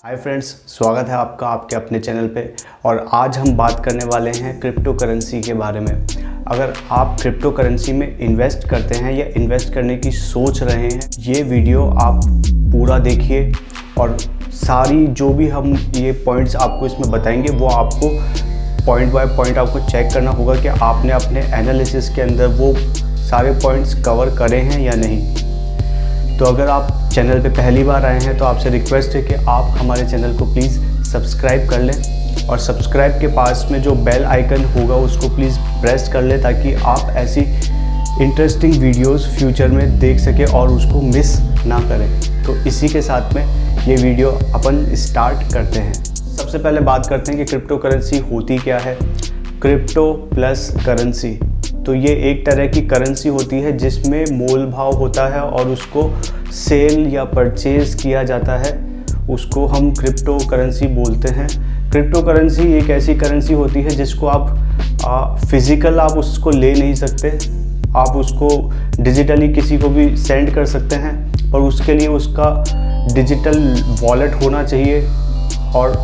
Hi friends, स्वागत है आपका आपके अपने चैनल पे। और आज हम बात करने वाले हैं क्रिप्टो करेंसी के बारे में। अगर आप क्रिप्टो करेंसी में इन्वेस्ट करते हैं या इन्वेस्ट करने की सोच रहे हैं, ये वीडियो आप पूरा देखिए और सारी जो भी हम ये पॉइंट्स आपको इसमें बताएंगे वो आपको पॉइंट बाय पॉइंट आपको चेक करना होगा कि आपने अपने एनालिसिस के अंदर वो सारे पॉइंट्स कवर करे हैं या नहीं। तो अगर आप चैनल पे पहली बार आए हैं तो आपसे रिक्वेस्ट है कि आप हमारे चैनल को प्लीज़ सब्सक्राइब कर लें और सब्सक्राइब के पास में जो बेल आइकन होगा उसको प्लीज़ प्रेस कर लें ताकि आप ऐसी इंटरेस्टिंग वीडियोस फ्यूचर में देख सकें और उसको मिस ना करें। तो इसी के साथ में ये वीडियो अपन स्टार्ट करते हैं। सबसे पहले बात करते हैं कि क्रिप्टो करेंसी होती क्या है। क्रिप्टो प्लस करेंसी, तो ये एक तरह की करेंसी होती है जिसमें मोल भाव होता है और उसको सेल या परचेज किया जाता है, उसको हम क्रिप्टो करेंसी बोलते हैं। क्रिप्टो करेंसी एक ऐसी करेंसी होती है जिसको आप फिज़िकल आप उसको ले नहीं सकते, आप उसको डिजिटली किसी को भी सेंड कर सकते हैं, पर उसके लिए उसका डिजिटल वॉलेट होना चाहिए और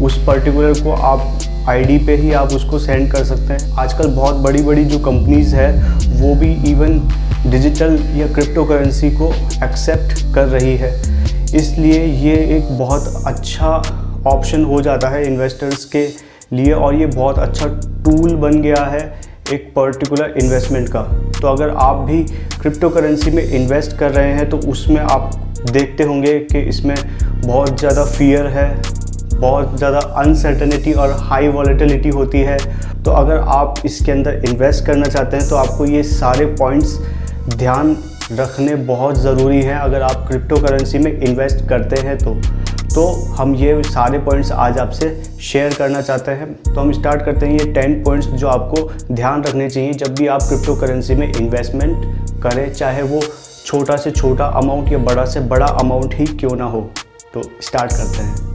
उस पर्टिकुलर को आप आईडी पे ही आप उसको सेंड कर सकते हैं। आजकल बहुत बड़ी बड़ी जो कंपनीज़ है वो भी इवन डिजिटल या क्रिप्टो करेंसी को एक्सेप्ट कर रही है, इसलिए ये एक बहुत अच्छा ऑप्शन हो जाता है इन्वेस्टर्स के लिए और ये बहुत अच्छा टूल बन गया है एक पर्टिकुलर इन्वेस्टमेंट का। तो अगर आप भी क्रिप्टो करेंसी में इन्वेस्ट कर रहे हैं तो उसमें आप देखते होंगे कि इसमें बहुत ज़्यादा फियर है, बहुत ज़्यादा अनसर्टेनिटी और हाई वॉलेटिलिटी होती है। तो अगर आप इसके अंदर इन्वेस्ट करना चाहते हैं तो आपको ये सारे पॉइंट्स ध्यान रखने बहुत ज़रूरी हैं अगर आप क्रिप्टो करेंसी में इन्वेस्ट करते हैं तो हम ये सारे पॉइंट्स आज आपसे शेयर करना चाहते हैं। तो हम स्टार्ट करते हैं। ये 10 पॉइंट्स जो आपको ध्यान रखने चाहिए जब भी आप क्रिप्टो करेंसी में इन्वेस्टमेंट करें, चाहे वो छोटा से छोटा अमाउंट या बड़ा से बड़ा अमाउंट ही क्यों ना हो। तो स्टार्ट करते हैं।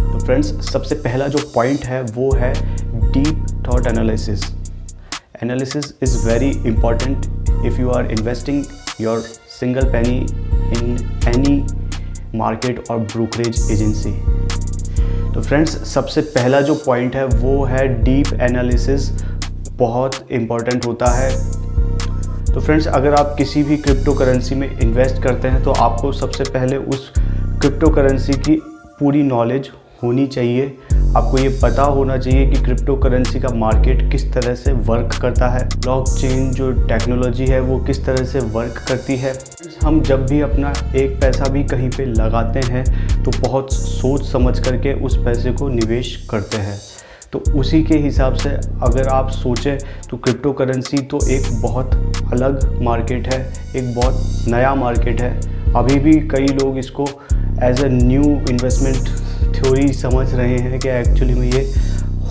तो फ्रेंड्स, सबसे पहला जो पॉइंट है वो है deep thought analysis. Analysis is very important if you are investing your single penny in any market और ब्रोकरेज एजेंसी। तो फ्रेंड्स, सबसे पहला जो पॉइंट है वो है डीप एनालिसिस, बहुत इम्पॉर्टेंट होता है। तो फ्रेंड्स, अगर आप किसी भी क्रिप्टो करेंसी में इन्वेस्ट करते हैं तो आपको सबसे पहले उस क्रिप्टो करेंसी की पूरी नॉलेज होनी चाहिए। आपको ये पता होना चाहिए कि क्रिप्टो करेंसी का मार्केट किस तरह से वर्क करता है, ब्लॉकचेन जो टेक्नोलॉजी है वो किस तरह से वर्क करती है। हम जब भी अपना एक पैसा भी कहीं पे लगाते हैं तो बहुत सोच समझ करके उस पैसे को निवेश करते हैं। तो उसी के हिसाब से अगर आप सोचें तो क्रिप्टो करेंसी तो एक बहुत अलग मार्केट है, एक बहुत नया मार्केट है। अभी भी कई लोग इसको as a new investment theory समझ रहे हैं कि एक्चुअली में ये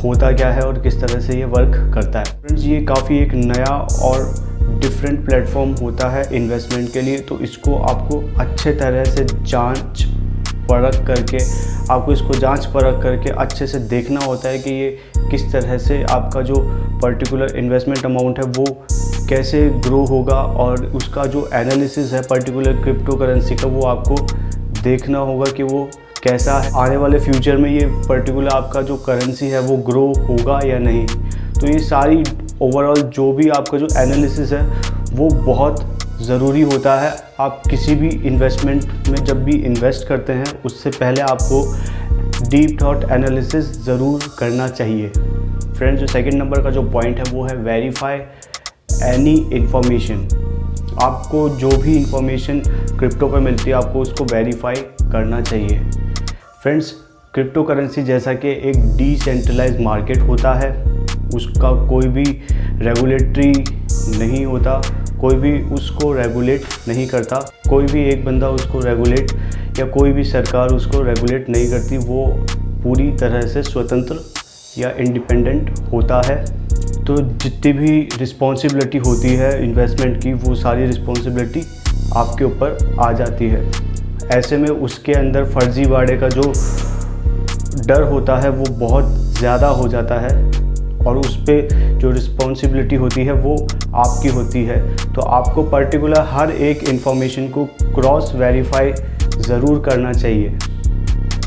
होता क्या है और किस तरह से ये वर्क करता है। फ्रेंड्स, ये काफ़ी एक नया और डिफरेंट प्लेटफॉर्म होता है इन्वेस्टमेंट के लिए, तो इसको आपको अच्छे तरह से जांच परख करके अच्छे से देखना होता है कि ये किस तरह से आपका जो पर्टिकुलर इन्वेस्टमेंट अमाउंट है वो कैसे ग्रो होगा और उसका जो एनालिसिस है पर्टिकुलर क्रिप्टो करेंसी का वो आपको देखना होगा कि वो कैसा है, आने वाले फ्यूचर में ये पर्टिकुलर आपका जो करेंसी है वो ग्रो होगा या नहीं। तो ये सारी ओवरऑल जो भी आपका जो एनालिसिस है वो बहुत ज़रूरी होता है। आप किसी भी इन्वेस्टमेंट में जब भी इन्वेस्ट करते हैं उससे पहले आपको डीप थॉट एनालिसिस ज़रूर करना चाहिए। फ्रेंड्स, जो सेकंड नंबर का जो पॉइंट है वो है वेरीफाई एनी इन्फॉर्मेशन। आपको जो भी इंफॉर्मेशन क्रिप्टो पर मिलती है आपको उसको वेरीफाई करना चाहिए। फ्रेंड्स, क्रिप्टो करेंसी जैसा कि एक डिसेंट्रलाइज्ड मार्केट होता है, उसका कोई भी रेगुलेटरी नहीं होता, कोई भी उसको रेगुलेट नहीं करता, कोई भी एक बंदा उसको रेगुलेट या कोई भी सरकार उसको रेगुलेट नहीं करती, वो पूरी तरह से स्वतंत्र या इंडिपेंडेंट होता है। तो जितनी भी रिस्पॉन्सिबिलिटी होती है इन्वेस्टमेंट की वो सारी रिस्पॉन्सिबिलिटी आपके ऊपर आ जाती है। ऐसे में उसके अंदर फर्जीवाड़े का जो डर होता है वो बहुत ज़्यादा हो जाता है और उस पर जो रिस्पॉन्सिबिलिटी होती है वो आपकी होती है। तो आपको पर्टिकुलर हर एक इन्फॉर्मेशन को क्रॉस वेरीफाई ज़रूर करना चाहिए।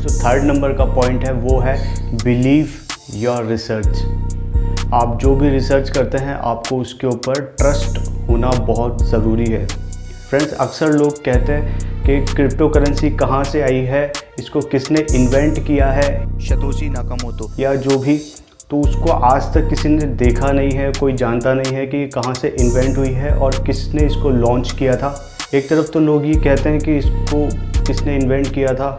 जो थर्ड नंबर का पॉइंट है वो है बिलीव योर रिसर्च। आप जो भी रिसर्च करते हैं आपको उसके ऊपर ट्रस्ट होना बहुत ज़रूरी है। फ्रेंड्स, अक्सर लोग कहते हैं कि क्रिप्टो करेंसी कहाँ से आई है, इसको किसने इन्वेंट किया है, सतोशी नाकामोतो या जो भी, तो उसको आज तक किसी ने देखा नहीं है, कोई जानता नहीं है कि कहाँ से इन्वेंट हुई है और किसने इसको लॉन्च किया था। एक तरफ तो लोग ये कहते हैं कि इसको किसने इन्वेंट किया था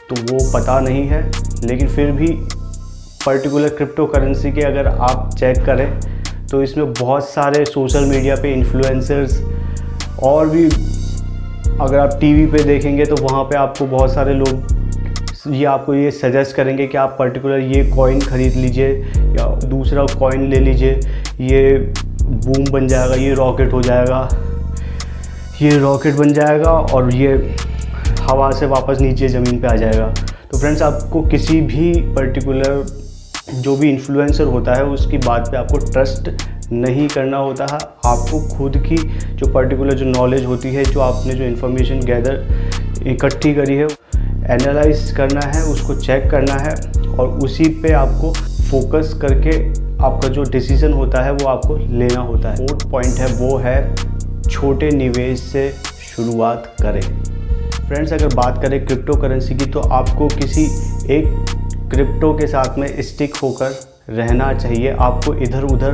तो वो पता नहीं है, लेकिन फिर भी पर्टिकुलर क्रिप्टो करेंसी के अगर आप चेक करें तो इसमें बहुत सारे सोशल मीडिया पे इन्फ्लुएंसर्स और भी, अगर आप टीवी पे देखेंगे तो वहाँ पे आपको बहुत सारे लोग आपको ये सजेस्ट करेंगे कि आप पर्टिकुलर ये कॉइन ख़रीद लीजिए या दूसरा कॉइन ले लीजिए, ये बूम बन जाएगा, ये रॉकेट हो जाएगा, ये रॉकेट बन जाएगा और ये हवा से वापस नीचे ज़मीन पे आ जाएगा। तो फ्रेंड्स, आपको किसी भी पर्टिकुलर जो भी इन्फ्लुएंसर होता है उसकी बात पे आपको ट्रस्ट नहीं करना होता है। आपको खुद की जो पर्टिकुलर जो नॉलेज होती है, जो आपने जो इन्फॉर्मेशन गैदर इकट्ठी करी है, एनालाइज करना है, उसको चेक करना है और उसी पे आपको फोकस करके आपका जो डिसीज़न होता है वो आपको लेना होता है। फोर्थ पॉइंट है वो है छोटे निवेश से शुरुआत करें। फ्रेंड्स, अगर बात करें क्रिप्टो करेंसी की तो आपको किसी एक क्रिप्टो के साथ में स्टिक होकर रहना चाहिए। आपको इधर उधर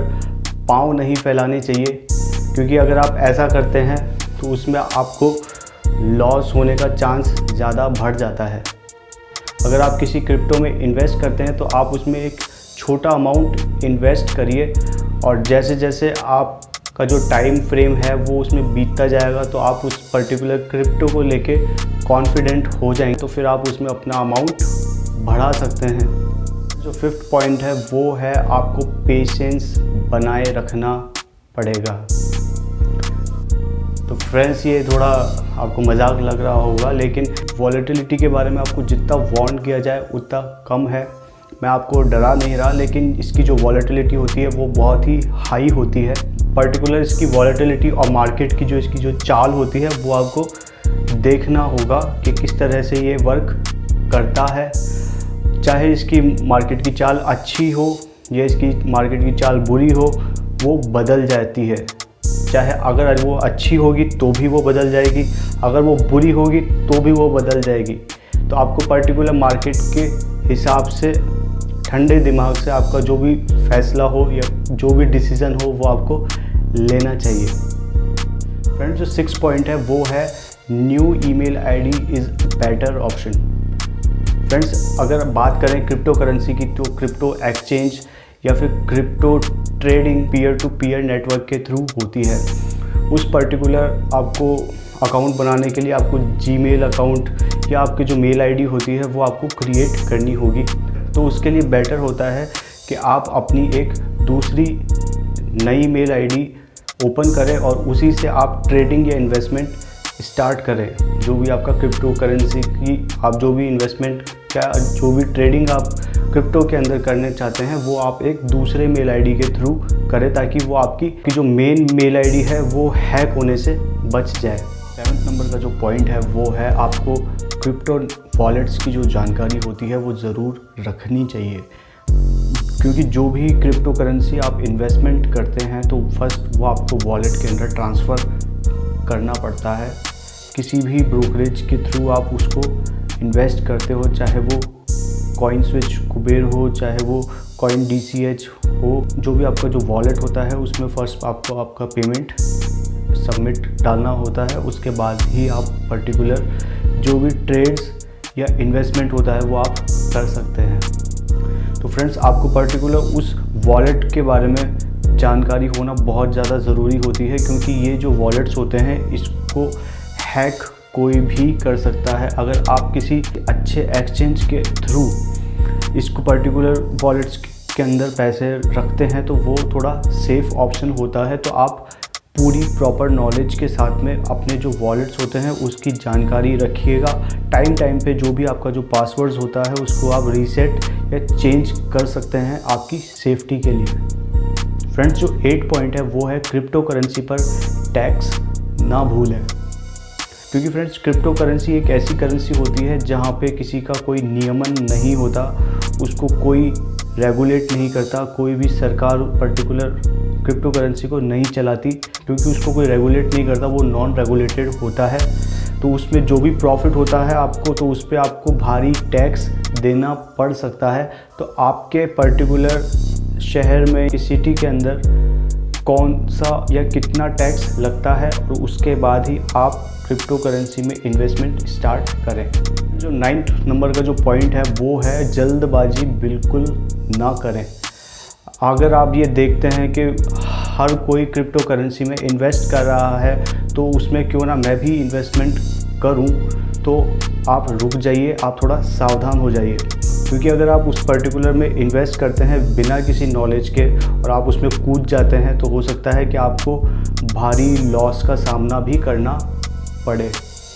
पाँव नहीं फैलाने चाहिए, क्योंकि अगर आप ऐसा करते हैं तो उसमें आपको लॉस होने का चांस ज़्यादा बढ़ जाता है। अगर आप किसी क्रिप्टो में इन्वेस्ट करते हैं तो आप उसमें एक छोटा अमाउंट इन्वेस्ट करिए और जैसे जैसे आपका जो टाइम फ्रेम है वो उसमें बीतता जाएगा तो आप उस पर्टिकुलर क्रिप्टो को लेके कॉन्फिडेंट हो जाएंगे, तो फिर आप उसमें अपना अमाउंट बढ़ा सकते हैं। जो फिफ्थ पॉइंट है वो है आपको पेशेंस बनाए रखना पड़ेगा। तो फ्रेंड्स, ये थोड़ा आपको मजाक लग रहा होगा, लेकिन वॉलेटिलिटी के बारे में आपको जितना वार्न किया जाए उतना कम है। मैं आपको डरा नहीं रहा, लेकिन इसकी जो वॉलेटिलिटी होती है वो बहुत ही हाई होती है। पर्टिकुलर इसकी वॉलेटिलिटी और मार्केट की जो इसकी जो चाल होती है वो आपको देखना होगा कि किस तरह से ये वर्क करता है। चाहे इसकी मार्केट की चाल अच्छी हो या इसकी मार्केट की चाल बुरी हो, वो बदल जाती है। चाहे अगर वो अच्छी होगी तो भी वो बदल जाएगी, अगर वो बुरी होगी तो भी वो बदल जाएगी। तो आपको पर्टिकुलर मार्केट के हिसाब से ठंडे दिमाग से आपका जो भी फैसला हो या जो भी डिसीज़न हो वो आपको लेना चाहिए। फ्रेंड्स, जो सिक्स पॉइंट है वो है new email ID is better option. Friends, अगर बात करें क्रिप्टो करेंसी की तो क्रिप्टो एक्सचेंज या फिर crypto trading peer to peer network के थ्रू होती है। उस पर्टिकुलर आपको अकाउंट बनाने के लिए आपको जीमेल अकाउंट या आपकी जो मेल आईडी होती है वो आपको क्रिएट करनी होगी। तो उसके लिए बेटर होता है कि आप अपनी एक दूसरी नई मेल आईडी ओपन करें और उसी से आप ट्रेडिंग या इन्वेस्टमेंट स्टार्ट करें। जो भी आपका क्रिप्टो करेंसी की आप जो भी इन्वेस्टमेंट क्या जो भी ट्रेडिंग आप क्रिप्टो के अंदर करने चाहते हैं वो आप एक दूसरे मेल आईडी के थ्रू करें, ताकि वो आपकी जो मेन मेल आईडी है वो हैक होने से बच जाए। 7 नंबर का जो पॉइंट है वो है आपको क्रिप्टो वॉलेट्स की जो जानकारी होती है वो ज़रूर रखनी चाहिए, क्योंकि जो भी क्रिप्टो करेंसी आप इन्वेस्टमेंट करते हैं तो फर्स्ट वो आपको वॉलेट के अंदर ट्रांसफ़र करना पड़ता है। किसी भी ब्रोकरेज के थ्रू आप उसको इन्वेस्ट करते हो, चाहे वो कॉइन स्विच कुबेर हो, चाहे वो कॉइन DCH हो, जो भी आपका जो वॉलेट होता है उसमें फ़र्स्ट आपको आपका पेमेंट सबमिट डालना होता है। उसके बाद ही आप पर्टिकुलर जो भी ट्रेड्स या इन्वेस्टमेंट होता है वो आप कर सकते हैं। तो फ्रेंड्स, आपको पर्टिकुलर उस वॉलेट के बारे में जानकारी होना बहुत ज़्यादा ज़रूरी होती है, क्योंकि ये जो वॉलेट्स होते हैं इसको हैक कोई भी कर सकता है। अगर आप किसी अच्छे एक्सचेंज के थ्रू इसको पर्टिकुलर वॉलेट्स के अंदर पैसे रखते हैं तो वो थोड़ा सेफ़ ऑप्शन होता है। तो आप पूरी प्रॉपर नॉलेज के साथ में अपने जो वॉलेट्स होते हैं उसकी जानकारी रखिएगा। टाइम पे जो भी आपका जो पासवर्ड्स होता है उसको आप रीसेट या चेंज कर सकते हैं आपकी सेफ्टी के लिए। फ्रेंड्स, जो 8 पॉइंट है वो है क्रिप्टो करेंसी पर टैक्स ना भूलें। क्योंकि फ्रेंड्स क्रिप्टो करेंसी एक ऐसी करेंसी होती है जहाँ पे किसी का कोई नियमन नहीं होता, उसको कोई रेगुलेट नहीं करता, कोई भी सरकार पर्टिकुलर क्रिप्टो करेंसी को नहीं चलाती क्योंकि उसको कोई रेगुलेट नहीं करता, वो नॉन रेगुलेटेड होता है। तो उसमें जो भी प्रॉफिट होता है आपको, तो उस पर आपको भारी टैक्स देना पड़ सकता है। तो आपके पर्टिकुलर शहर में, सिटी के अंदर कौन सा या कितना टैक्स लगता है, और उसके बाद ही आप क्रिप्टो करेंसी में इन्वेस्टमेंट स्टार्ट करें। जो 9th नंबर का जो पॉइंट है वो है जल्दबाजी बिल्कुल ना करें। अगर आप ये देखते हैं कि हर कोई क्रिप्टो करेंसी में इन्वेस्ट कर रहा है तो उसमें क्यों ना मैं भी इन्वेस्टमेंट करूं, तो आप रुक जाइए, आप थोड़ा सावधान हो जाइए। क्योंकि अगर आप उस पर्टिकुलर में इन्वेस्ट करते हैं बिना किसी नॉलेज के और आप उसमें कूद जाते हैं, तो हो सकता है कि आपको भारी लॉस का सामना भी करना पड़े।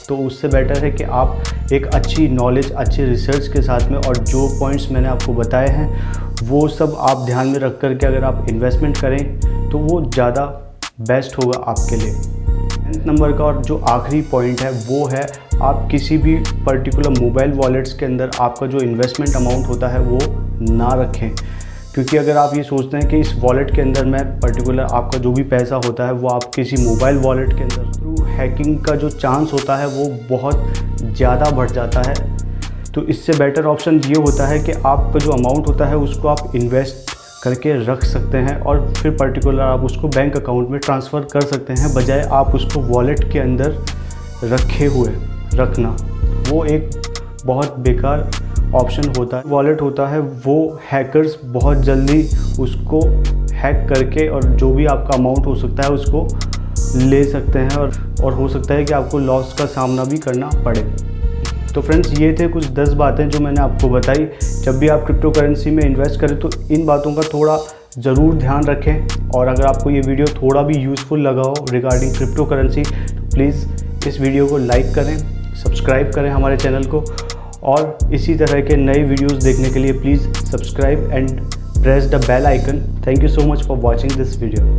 तो उससे बेटर है कि आप एक अच्छी नॉलेज, अच्छी रिसर्च के साथ में, और जो पॉइंट्स मैंने आपको बताए हैं वो सब आप ध्यान में रख कर के अगर आप इन्वेस्टमेंट करें तो वो ज़्यादा बेस्ट होगा आपके लिए। 10th नंबर का और जो आखिरी पॉइंट है वो है, आप किसी भी पर्टिकुलर मोबाइल वॉलेट्स के अंदर आपका जो इन्वेस्टमेंट अमाउंट होता है वो ना रखें। क्योंकि अगर आप ये सोचते हैं कि इस वॉलेट के अंदर मैं पर्टिकुलर, आपका जो भी पैसा होता है वो आप किसी मोबाइल वॉलेट के अंदर, थ्रू हैकिंग का जो चांस होता है वो बहुत ज़्यादा बढ़ जाता है। तो इससे बेटर ऑप्शन ये होता है कि आपका जो अमाउंट होता है उसको आप इन्वेस्ट करके रख सकते हैं और फिर पर्टिकुलर आप उसको बैंक अकाउंट में ट्रांसफ़र कर सकते हैं, बजाय आप उसको वॉलेट के अंदर रखे हुए रखना। वो एक बहुत बेकार ऑप्शन होता है। वॉलेट होता है वो हैकर्स बहुत जल्दी उसको हैक करके और जो भी आपका अमाउंट हो सकता है उसको ले सकते हैं, और हो सकता है कि आपको लॉस का सामना भी करना पड़े। तो फ्रेंड्स, ये थे कुछ 10 बातें जो मैंने आपको बताई। जब भी आप क्रिप्टो करेंसी में इन्वेस्ट करें तो इन बातों का थोड़ा ज़रूर ध्यान रखें। और अगर आपको ये वीडियो थोड़ा भी यूज़फुल लगा हो रिगार्डिंग क्रिप्टो करेंसी, तो प्लीज़ इस वीडियो को लाइक करें, सब्सक्राइब करें हमारे चैनल को, और इसी तरह के नए वीडियोस देखने के लिए please subscribe and press the bell icon. Thank you so much for watching this video.